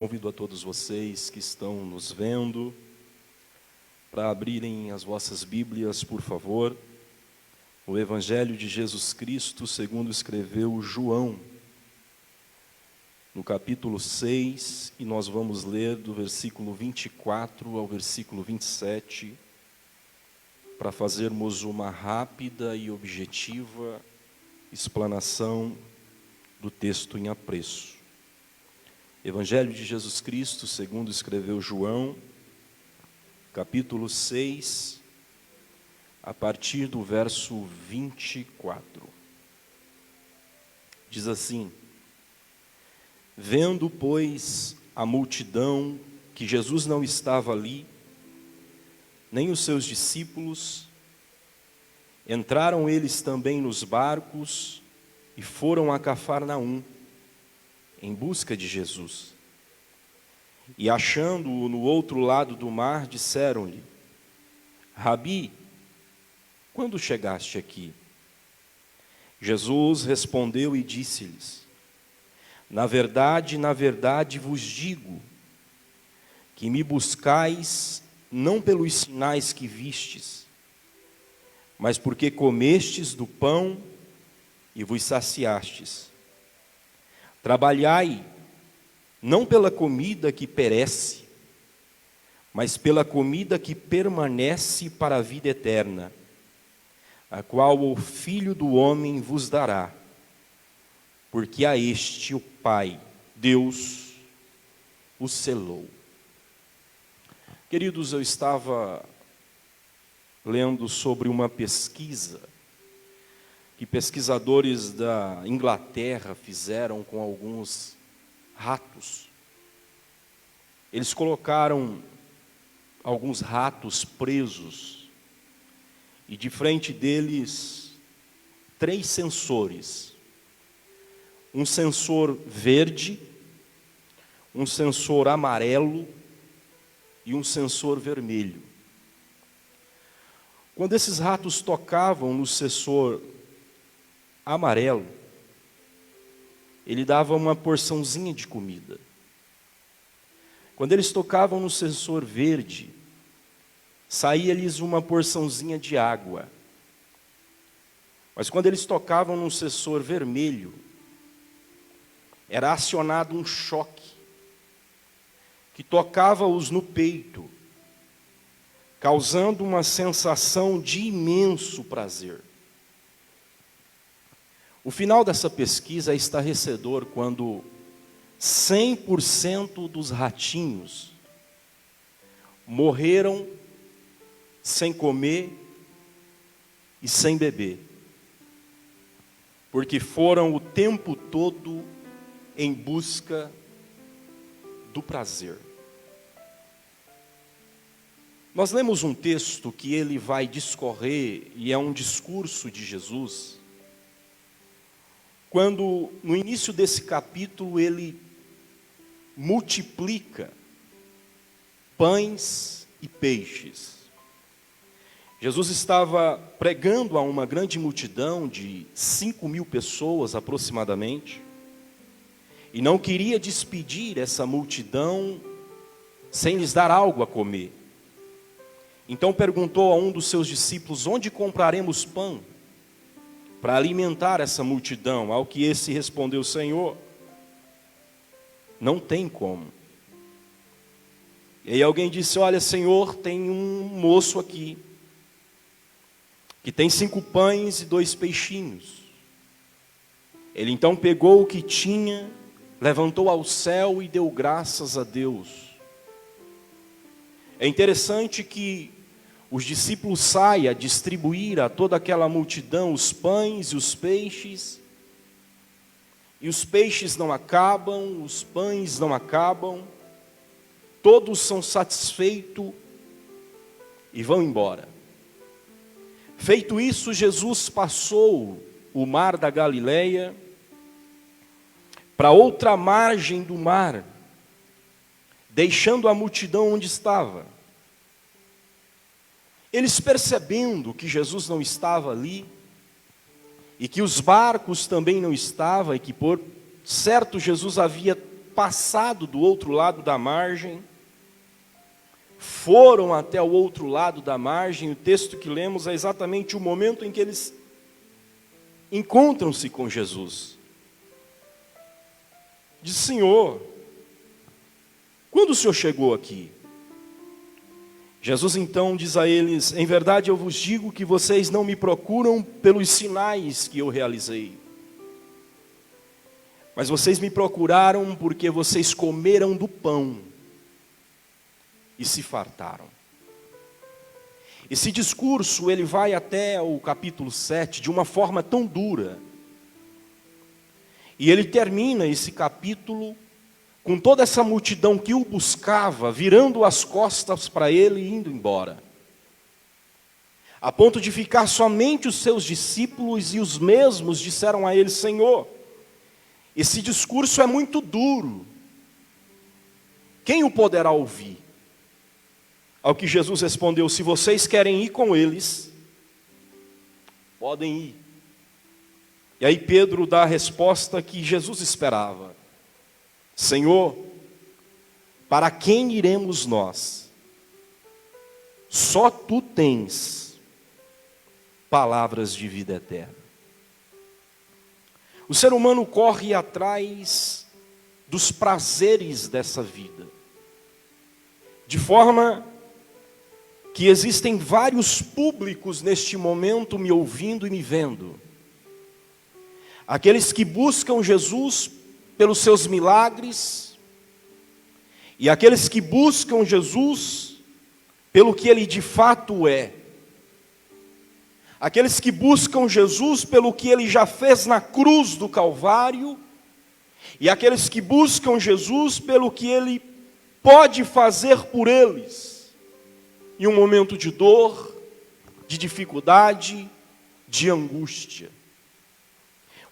Convido a todos vocês que estão nos vendo para abrirem as vossas Bíblias, por favor, o Evangelho de Jesus Cristo, segundo escreveu João, no capítulo 6, e nós vamos ler do versículo 24 ao versículo 27, para fazermos uma rápida e objetiva explanação do texto em apreço. Evangelho de Jesus Cristo, segundo escreveu João, capítulo 6, a partir do verso 24. Diz assim: Vendo, pois, a multidão que Jesus não estava ali, nem os seus discípulos, entraram eles também nos barcos e foram a Cafarnaum, em busca de Jesus. E achando-o no outro lado do mar, disseram-lhe: Rabi, quando chegaste aqui? Jesus respondeu e disse-lhes: na verdade vos digo, que me buscais não pelos sinais que vistes, mas porque comestes do pão e vos saciastes. Trabalhai, não pela comida que perece, mas pela comida que permanece para a vida eterna, a qual o Filho do Homem vos dará, porque a este o Pai, Deus, o selou. Queridos, eu estava lendo sobre uma pesquisa que pesquisadores da Inglaterra fizeram com alguns ratos. Eles colocaram alguns ratos presos e de frente deles 3 sensores. Um sensor verde, um sensor amarelo e um sensor vermelho. Quando esses ratos tocavam no sensor amarelo, ele dava uma porçãozinha de comida. Quando eles tocavam no sensor verde, saía-lhes uma porçãozinha de água. Mas quando eles tocavam no sensor vermelho, era acionado um choque, que tocava-os no peito, causando uma sensação de imenso prazer. O final dessa pesquisa é estarrecedor quando 100% dos ratinhos morreram sem comer e sem beber, porque foram o tempo todo em busca do prazer. Nós lemos um texto que ele vai discorrer, e é um discurso de Jesus, quando no início desse capítulo ele multiplica pães e peixes. Jesus estava pregando a uma grande multidão de 5.000 pessoas aproximadamente, e não queria despedir essa multidão sem lhes dar algo a comer. Então perguntou a um dos seus discípulos: onde compraremos pão para alimentar essa multidão? Ao que esse respondeu: Senhor, não tem como. E aí alguém disse: olha, Senhor, tem um moço aqui, que tem 5 pães e 2 peixinhos. Ele então pegou o que tinha, levantou ao céu e deu graças a Deus. É interessante que os discípulos saem a distribuir a toda aquela multidão os pães e os peixes não acabam, os pães não acabam, todos são satisfeitos e vão embora. Feito isso, Jesus passou o mar da Galileia para outra margem do mar, deixando a multidão onde estava. Eles, percebendo que Jesus não estava ali, e que os barcos também não estavam, e que por certo Jesus havia passado do outro lado da margem, foram até o outro lado da margem. O texto que lemos é exatamente o momento em que eles encontram-se com Jesus. Diz: Senhor, quando o Senhor chegou aqui? Jesus então diz a eles: em verdade eu vos digo que vocês não me procuram pelos sinais que eu realizei, mas vocês me procuraram porque vocês comeram do pão e se fartaram. Esse discurso, ele vai até o capítulo 7 de uma forma tão dura. E ele termina esse capítulo com toda essa multidão que o buscava, virando as costas para ele e indo embora. A ponto de ficar somente os seus discípulos, e os mesmos disseram a ele: Senhor, esse discurso é muito duro. Quem o poderá ouvir? Ao que Jesus respondeu: se vocês querem ir com eles, podem ir. E aí Pedro dá a resposta que Jesus esperava: Senhor, para quem iremos nós? Só tu tens palavras de vida eterna. O ser humano corre atrás dos prazeres dessa vida, de forma que existem vários públicos neste momento me ouvindo e me vendo. Aqueles que buscam Jesus pelos seus milagres, e aqueles que buscam Jesus pelo que Ele de fato é. Aqueles que buscam Jesus pelo que Ele já fez na cruz do Calvário, e aqueles que buscam Jesus pelo que Ele pode fazer por eles, em um momento de dor, de dificuldade, de angústia.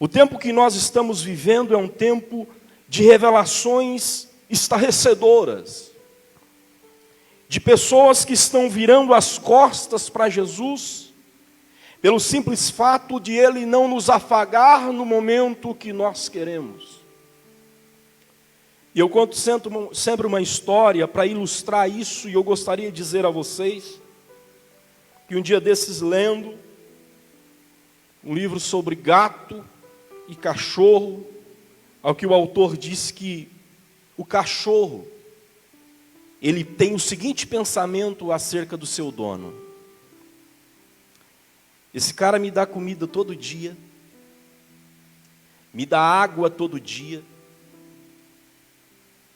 O tempo que nós estamos vivendo é um tempo de revelações estarrecedoras, de pessoas que estão virando as costas para Jesus, pelo simples fato de Ele não nos afagar no momento que nós queremos. E eu conto sempre uma história para ilustrar isso, e eu gostaria de dizer a vocês que um dia desses, lendo um livro sobre gato e cachorro, ao que o autor diz que o cachorro, ele tem o seguinte pensamento acerca do seu dono: esse cara me dá comida todo dia, me dá água todo dia,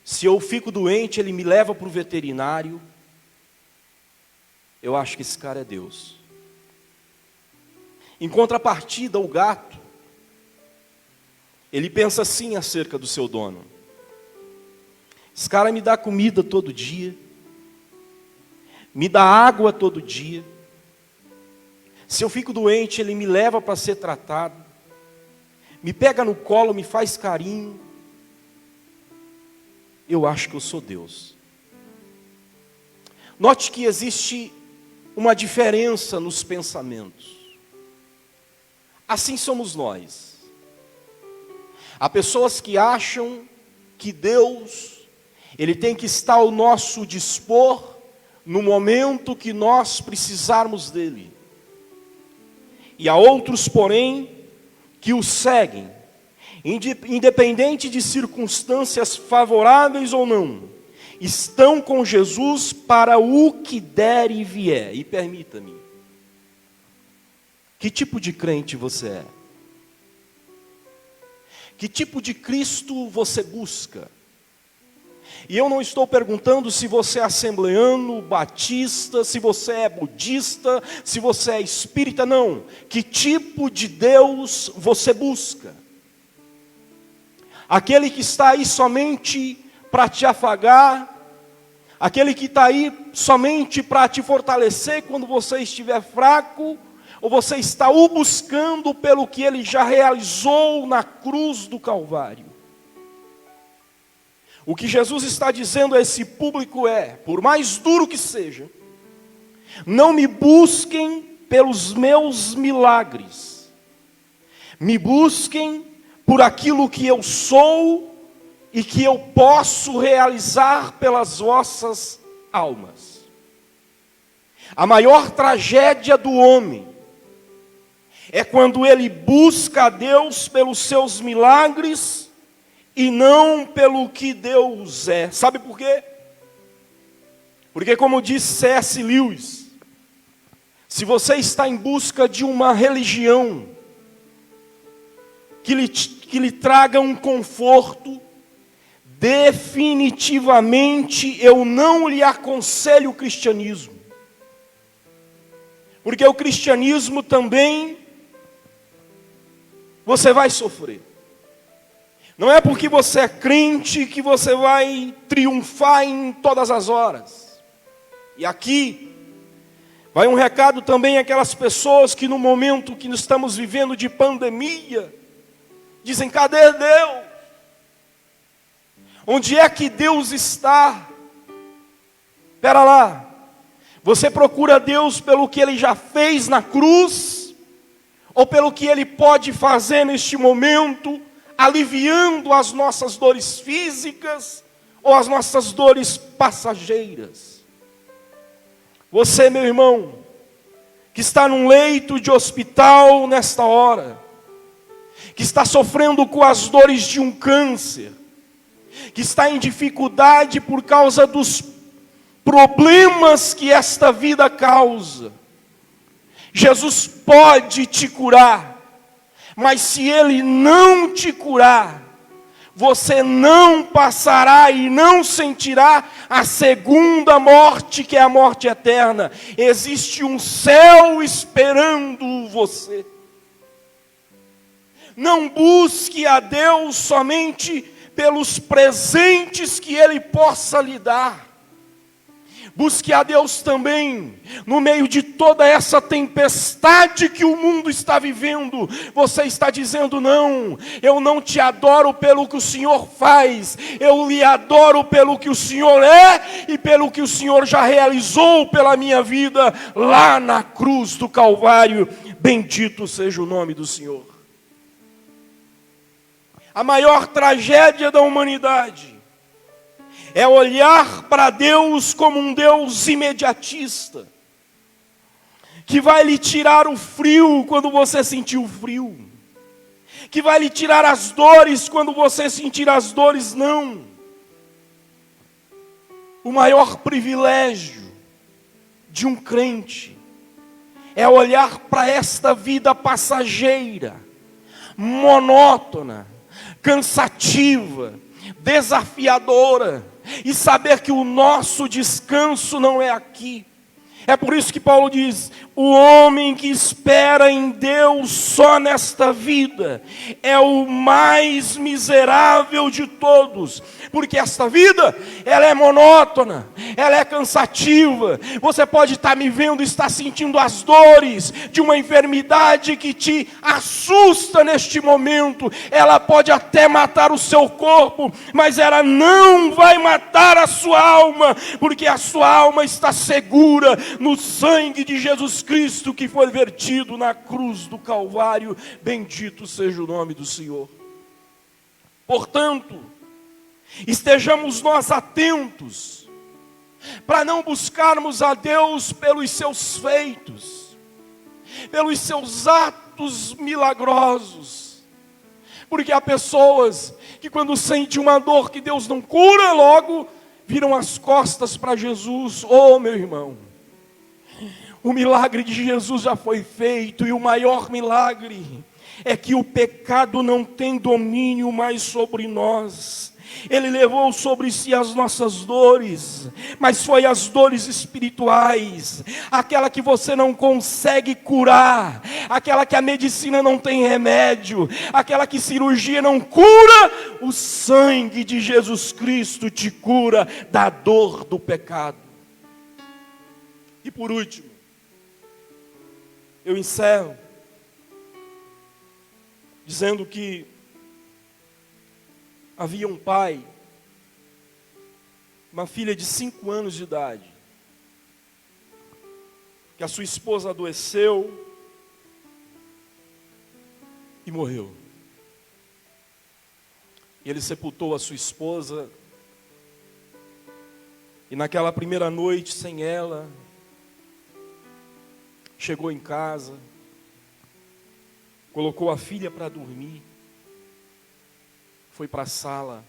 se eu fico doente ele me leva para o veterinário, eu acho que esse cara é Deus. Em contrapartida, o gato, ele pensa assim acerca do seu dono: esse cara me dá comida todo dia, me dá água todo dia, se eu fico doente ele me leva para ser tratado, me pega no colo, me faz carinho, eu acho que eu sou Deus. Note que existe uma diferença nos pensamentos. Assim somos nós. Há pessoas que acham que Deus, Ele tem que estar ao nosso dispor no momento que nós precisarmos dEle. E há outros, porém, que o seguem, independente de circunstâncias favoráveis ou não, estão com Jesus para o que der e vier. E permita-me, que tipo de crente você é? Que tipo de Cristo você busca? E eu não estou perguntando se você é assembleano, batista, se você é budista, se você é espírita, não. Que tipo de Deus você busca? Aquele que está aí somente para te afagar, aquele que está aí somente para te fortalecer quando você estiver fraco, ou você está o buscando pelo que Ele já realizou na cruz do Calvário? O que Jesus está dizendo a esse público é: por mais duro que seja, não me busquem pelos meus milagres, me busquem por aquilo que eu sou e que eu posso realizar pelas vossas almas. A maior tragédia do homem é quando ele busca a Deus pelos seus milagres e não pelo que Deus é. Sabe por quê? Porque, como disse C.S. Lewis, se você está em busca de uma religião que lhe traga um conforto, definitivamente eu não lhe aconselho o cristianismo. Porque o cristianismo também você vai sofrer. Não é porque você é crente que você vai triunfar em todas as horas. E aqui vai um recado também àquelas pessoas que no momento que estamos vivendo de pandemia, dizem: cadê Deus? Onde é que Deus está? Espera lá, você procura Deus pelo que Ele já fez na cruz, ou pelo que Ele pode fazer neste momento, aliviando as nossas dores físicas, ou as nossas dores passageiras? Você, meu irmão, que está num leito de hospital nesta hora, que está sofrendo com as dores de um câncer, que está em dificuldade por causa dos problemas que esta vida causa, Jesus pode te curar, mas se Ele não te curar, você não passará e não sentirá a segunda morte, que é a morte eterna. Existe um céu esperando você. Não busque a Deus somente pelos presentes que Ele possa lhe dar. Busque a Deus também, no meio de toda essa tempestade que o mundo está vivendo. Você está dizendo: não, eu não te adoro pelo que o Senhor faz, eu lhe adoro pelo que o Senhor é, e pelo que o Senhor já realizou pela minha vida, lá na cruz do Calvário. Bendito seja o nome do Senhor. A maior tragédia da humanidade é olhar para Deus como um Deus imediatista, que vai lhe tirar o frio quando você sentir o frio, que vai lhe tirar as dores quando você sentir as dores. Não. O maior privilégio de um crente é olhar para esta vida passageira, monótona, cansativa, desafiadora, e saber que o nosso descanso não é aqui. É por isso que Paulo diz: o homem que espera em Deus só nesta vida é o mais miserável de todos, porque esta vida, ela é monótona, ela é cansativa. Você pode estar me vendo, estar sentindo as dores de uma enfermidade que te assusta neste momento. Ela pode até matar o seu corpo, mas ela não vai matar a sua alma, porque a sua alma está segura no sangue de Jesus Cristo, que foi vertido na cruz do Calvário. Bendito seja o nome do Senhor. Portanto, estejamos nós atentos, para não buscarmos a Deus pelos seus feitos, pelos seus atos milagrosos, porque há pessoas que, quando sentem uma dor que Deus não cura, logo viram as costas para Jesus. Oh, meu irmão, o milagre de Jesus já foi feito, e o maior milagre é que o pecado não tem domínio mais sobre nós. Ele levou sobre si as nossas dores, mas foi as dores espirituais, aquela que você não consegue curar, aquela que a medicina não tem remédio, aquela que cirurgia não cura. O sangue de Jesus Cristo te cura da dor do pecado. E por último, eu encerro dizendo que havia um pai, uma filha de 5 anos de idade, que a sua esposa adoeceu e morreu. E ele sepultou a sua esposa. E naquela primeira noite sem ela, chegou em casa, colocou a filha para dormir, foi para a sala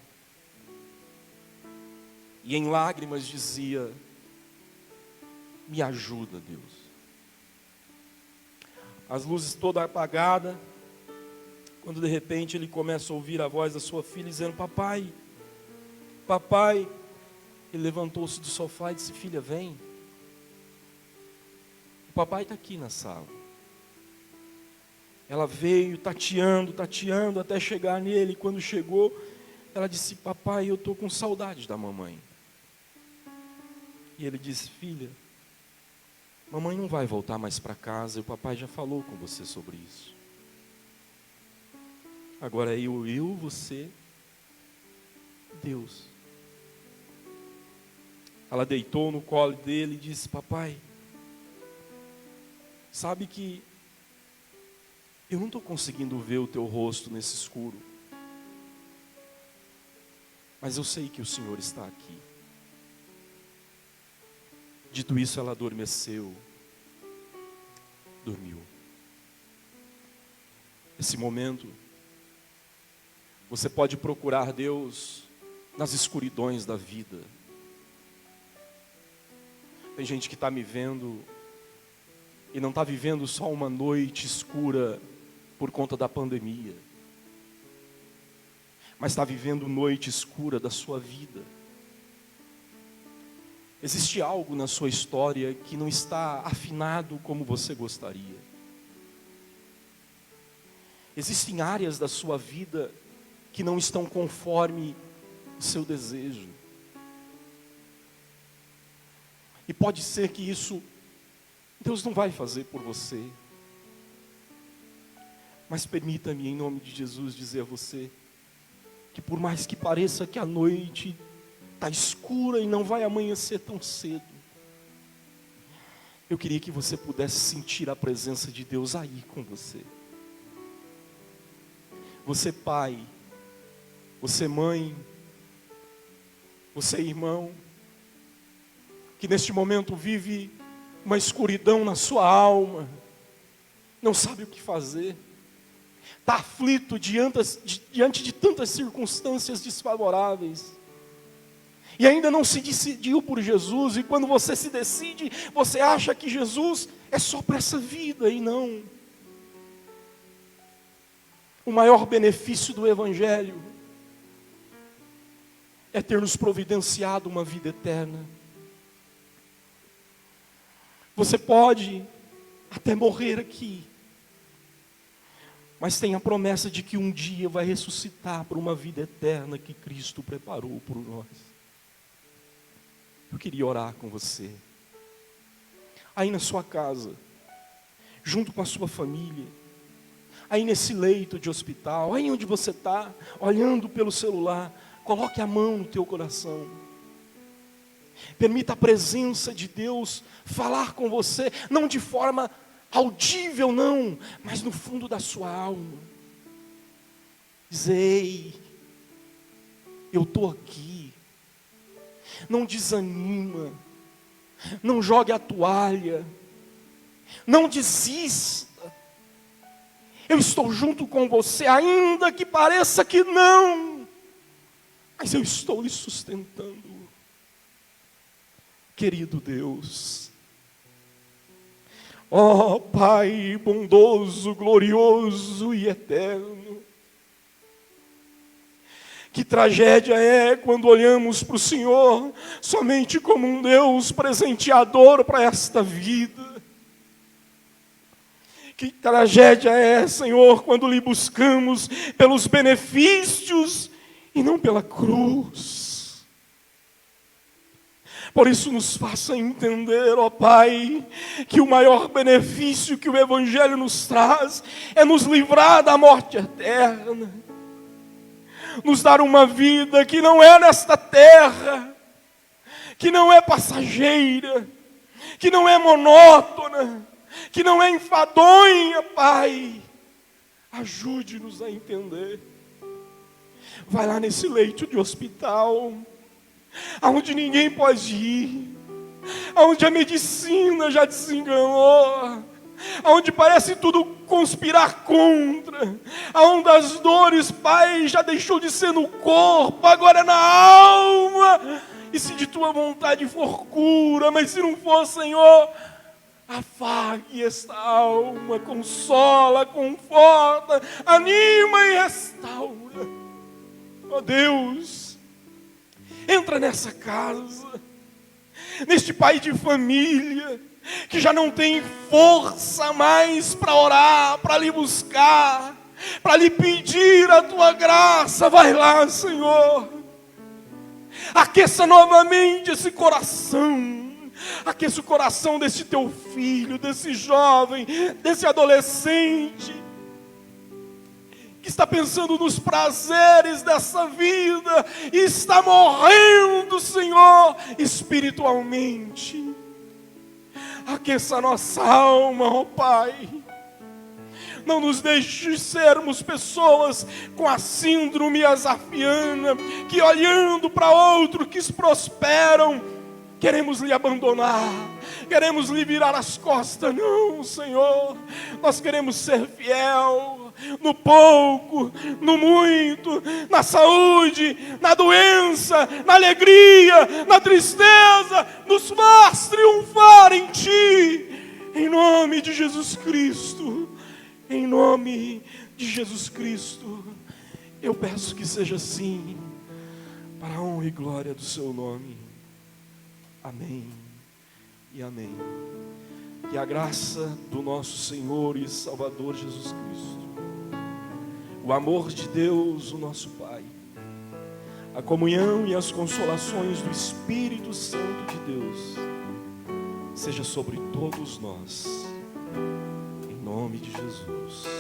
e em lágrimas dizia: me ajuda, Deus. As luzes todas apagadas, quando de repente ele começa a ouvir a voz da sua filha dizendo: papai, papai. Ele levantou-se do sofá e disse: filha, vem. O papai está aqui na sala. Ela veio tateando, até chegar nele. Quando chegou, ela disse: papai, eu estou com saudade da mamãe. E ele disse: filha, mamãe não vai voltar mais para casa, e o papai já falou com você sobre isso. Agora eu, você, Deus. Ela deitou no colo dele e disse: papai, sabe que eu não estou conseguindo ver o teu rosto nesse escuro, mas eu sei que o Senhor está aqui. Dito isso, ela adormeceu, dormiu. Nesse momento, você pode procurar Deus nas escuridões da vida. Tem gente que está me vendo e não está vivendo só uma noite escura por conta da pandemia, mas está vivendo noite escura da sua vida. Existe algo na sua história que não está afinado como você gostaria. Existem áreas da sua vida que não estão conforme o seu desejo. E pode ser que isso Deus não vai fazer por você. Mas permita-me, em nome de Jesus, dizer a você que por mais que pareça que a noite está escura e não vai amanhecer tão cedo, eu queria que você pudesse sentir a presença de Deus aí com você. Você pai, você mãe, você irmão, que neste momento vive uma escuridão na sua alma, não sabe o que fazer, está aflito diante de tantas circunstâncias desfavoráveis, e ainda não se decidiu por Jesus, e quando você se decide, você acha que Jesus é só para essa vida, e não. O maior benefício do Evangelho é ter nos providenciado uma vida eterna. Você pode até morrer aqui, mas tem a promessa de que um dia vai ressuscitar para uma vida eterna que Cristo preparou por nós. Eu queria orar com você, aí na sua casa, junto com a sua família, aí nesse leito de hospital, aí onde você está, olhando pelo celular, coloque a mão no teu coração. Permita a presença de Deus falar com você, não de forma audível não, mas no fundo da sua alma. Diz: ei, eu estou aqui. Não desanima, não jogue a toalha, não desista. Eu estou junto com você, ainda que pareça que não, mas eu estou lhe sustentando. Querido Deus, ó Pai bondoso, glorioso e eterno, que tragédia é quando olhamos para o Senhor somente como um Deus presenteador para esta vida. Que tragédia é, Senhor, quando lhe buscamos pelos benefícios e não pela cruz. Por isso nos faça entender, ó Pai, que o maior benefício que o Evangelho nos traz é nos livrar da morte eterna, nos dar uma vida que não é nesta terra, que não é passageira, que não é monótona, que não é enfadonha, Pai. Ajude-nos a entender Vai lá nesse leito de hospital, aonde ninguém pode ir, aonde a medicina já desenganou, aonde parece tudo conspirar contra, aonde as dores, Pai, já deixou de ser no corpo, agora é na alma. E se de tua vontade for cura, mas se não for, Senhor, afague esta alma, consola, conforta, anima e restaura. Ó Deus, entra nessa casa, neste pai de família, que já não tem força mais para orar, para lhe buscar, para lhe pedir a tua graça. Vai lá, Senhor, aqueça novamente esse coração, aqueça o coração desse teu filho, desse jovem, desse adolescente, que está pensando nos prazeres dessa vida, e está morrendo, Senhor, espiritualmente. Aqueça a nossa alma, ó Pai. Não nos deixe sermos pessoas com a síndrome azafiana, que olhando para outros que prosperam, queremos lhe abandonar, queremos lhe virar as costas. Não, Senhor, nós queremos ser fiel no pouco, no muito, na saúde, na doença, na alegria, na tristeza, nos faz triunfar em Ti, em nome de Jesus Cristo. Em nome de Jesus Cristo, eu peço que seja assim, para a honra e glória do Seu nome. Amém e amém. Que a graça do nosso Senhor e Salvador Jesus Cristo, o amor de Deus, o nosso Pai, a comunhão e as consolações do Espírito Santo de Deus, seja sobre todos nós. Em nome de Jesus.